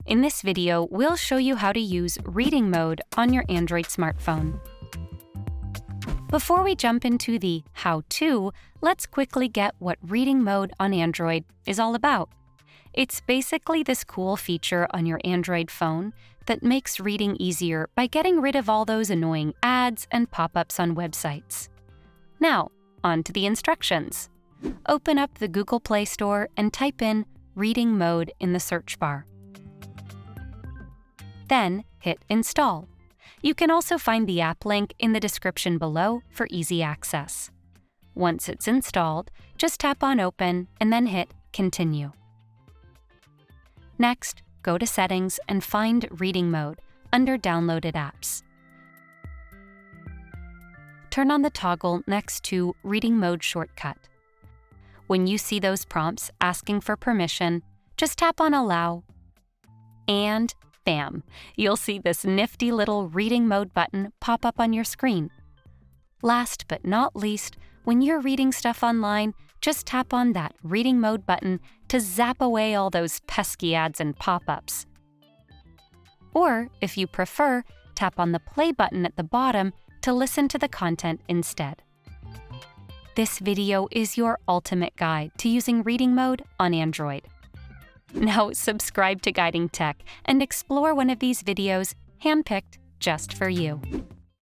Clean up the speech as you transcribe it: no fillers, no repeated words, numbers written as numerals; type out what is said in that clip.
In this video, we'll show you how to use reading mode on your Android smartphone. Before we jump into the how-to, let's quickly get what reading mode on Android is all about. It's basically this cool feature on your Android phone that makes reading easier by getting rid of all those annoying ads and pop-ups on websites. Now, on to the instructions. Open up the Google Play Store and type in Reading Mode in the search bar. Then hit Install. You can also find the app link in the description below for easy access. Once it's installed, just tap on Open and then hit Continue. Next, go to Settings and find Reading Mode under Downloaded Apps. Turn on the toggle next to Reading Mode shortcut. When you see those prompts asking for permission, just tap on Allow, and bam! You'll see this nifty little Reading Mode button pop up on your screen. Last but not least, when you're reading stuff online, just tap on that Reading Mode button to zap away all those pesky ads and pop-ups. Or, if you prefer, tap on the play button at the bottom to listen to the content instead. This video is your ultimate guide to using reading mode on Android. Now subscribe to Guiding Tech and explore one of these videos handpicked just for you.